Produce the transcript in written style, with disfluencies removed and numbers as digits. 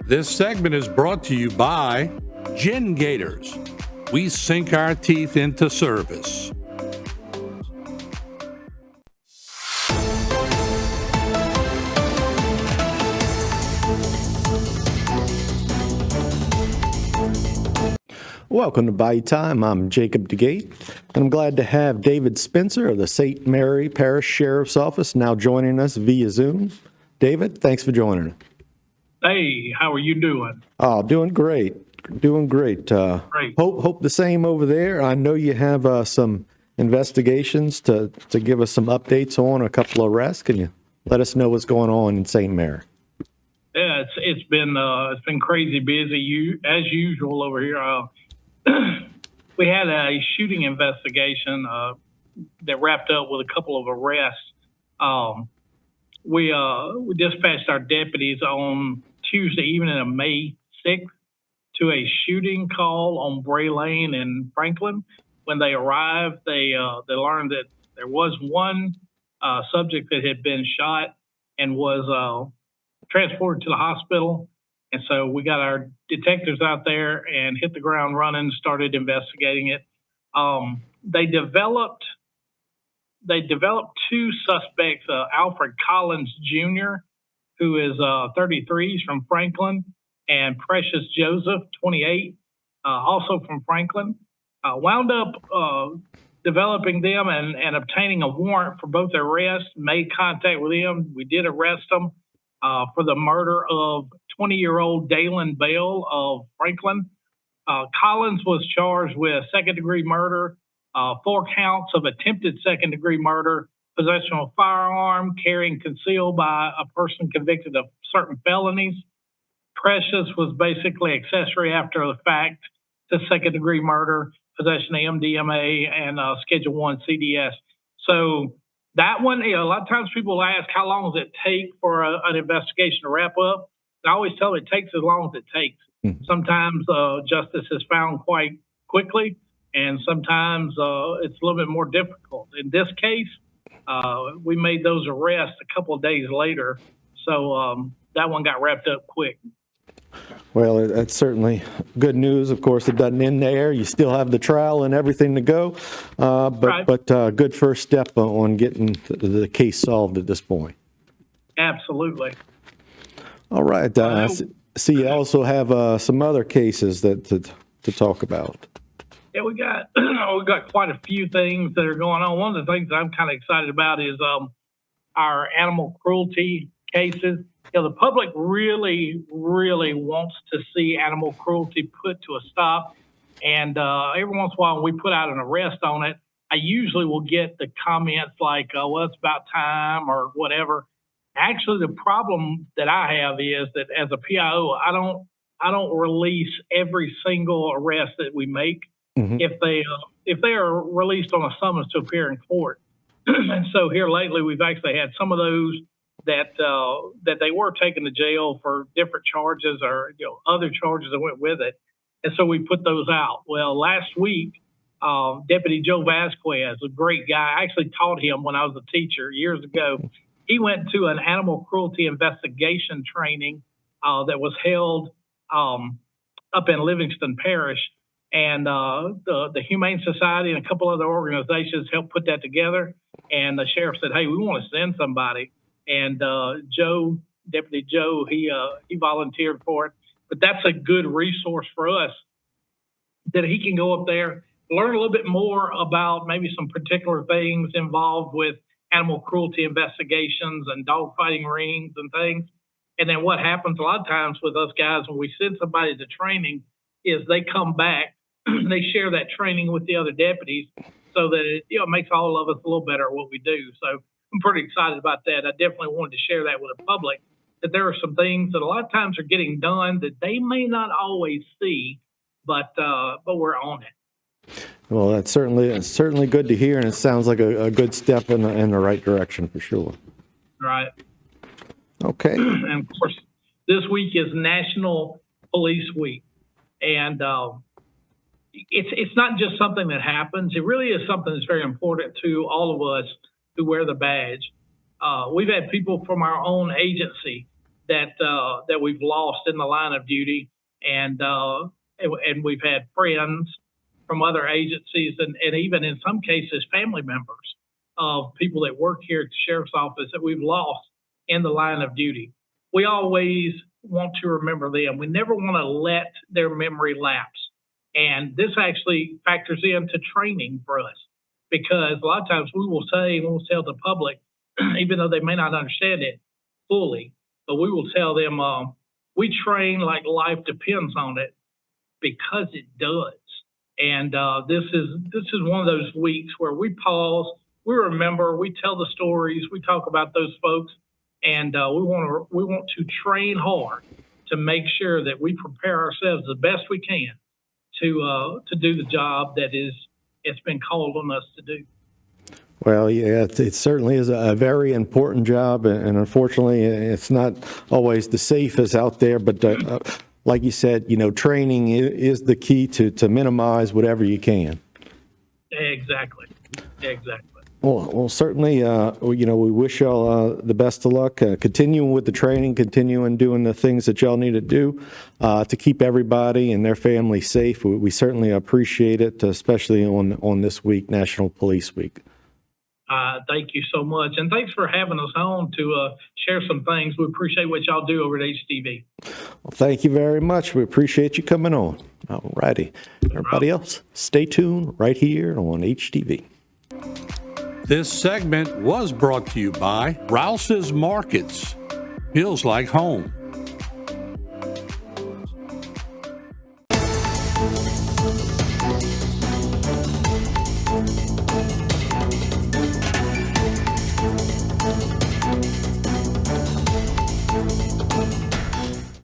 This segment is brought to you by Gin Gators. We sink our teeth into service. Welcome to Bayou Time. I'm Jacob DeGate, and I'm glad to have David Spencer of the St. Mary Parish Sheriff's Office now joining us via Zoom. David, thanks for joining us. Hey, how are you doing? Oh, doing great. Doing great. Great. Hope the same over there. I know you have some investigations to give us some updates on a couple of arrests. Can you let us know what's going on in St. Mary? Yeah, it's been crazy busy as usual over here. We had a shooting investigation that wrapped up with a couple of arrests. We dispatched our deputies on Tuesday evening of May 6th to a shooting call on Bray Lane in Franklin. When they arrived, they learned that there was one subject that had been shot and was transported to the hospital. And so we got our detectives out there and hit the ground running, started investigating it. They developed two suspects, Alfred Collins Jr., who is 33, he's from Franklin, and Precious Joseph, 28, also from Franklin. Wound up developing them and obtaining a warrant for both their arrests, made contact with them. We did arrest them for the murder of 20-year-old Dalen Bell of Franklin. Collins was charged with second-degree murder, 4 counts of attempted second-degree murder, possession of a firearm, carrying concealed by a person convicted of certain felonies. Precious was basically accessory after the fact to second-degree murder, possession of MDMA, and Schedule 1 CDS. So that one, a lot of times people ask, how long does it take for an investigation to wrap up? I always tell them it takes as long as it takes. Mm-hmm. Sometimes justice is found quite quickly, and sometimes it's a little bit more difficult. In this case, we made those arrests a couple of days later, so that one got wrapped up quick. Well, that's certainly good news. Of course, it doesn't end there. You still have the trial and everything to go, but good first step on getting the case solved at this point. Absolutely. All right. I see you also have some other cases to talk about. Yeah, we got quite a few things that are going on. One of the things I'm kind of excited about is our animal cruelty cases. You know, the public really, really wants to see animal cruelty put to a stop. And every once in a while, when we put out an arrest on it, I usually will get the comments like, well, it's about time or whatever. Actually, the problem that I have is that as a PIO, I don't release every single arrest that we make. Mm-hmm. If they are released on a summons to appear in court. And so here lately, we've actually had some of those that they were taken to jail for different charges or other charges that went with it, and so we put those out. Well, last week, Deputy Joe Vasquez, a great guy, I actually taught him when I was a teacher years ago. He went to an animal cruelty investigation training that was held up in Livingston Parish, and the Humane Society and a couple other organizations helped put that together. And the sheriff said, "Hey, we want to send somebody." And Deputy Joe, he volunteered for it. But that's a good resource for us that he can go up there, learn a little bit more about maybe some particular things involved with animal cruelty investigations and dogfighting rings and things. And then what happens a lot of times with us guys when we send somebody to training is they come back, they share that training with the other deputies so that it makes all of us a little better at what we do. So I'm pretty excited about that. I definitely wanted to share that with the public, that there are some things that a lot of times are getting done that they may not always see, but we're on it. Well, it's certainly good to hear, and it sounds like a good step in the right direction for sure. Right. Okay. And of course, this week is National Police Week, and it's not just something that happens. It really is something that's very important to all of us who wear the badge. We've had people from our own agency that we've lost in the line of duty, and we've had friends from other agencies, and even in some cases family members of people that work here at the sheriff's office that we've lost in the line of duty. We always want to remember them. We never want to let their memory lapse. And this actually factors into training for us, because a lot of times we'll tell the public, even though they may not understand it fully, but we will tell them, we train like life depends on it, because it does. And this is one of those weeks where we pause, we remember, we tell the stories, we talk about those folks, and we want to train hard to make sure that we prepare ourselves the best we can to do the job that it's been called on us to do. Well, yeah, it certainly is a very important job, and unfortunately, it's not always the safest out there. But like you said, training is the key to minimize whatever you can. Exactly. Well, certainly, we wish y'all the best of luck, continuing with the training, continuing doing the things that y'all need to do to keep everybody and their family safe. We certainly appreciate it, especially on this week, National Police Week. Thank you so much. And thanks for having us on to share some things. We appreciate what y'all do over at HTV. Well, thank you very much. We appreciate you coming on. All righty. Everybody else, stay tuned right here on HTV. This segment was brought to you by Rouse's Markets. Feels like home.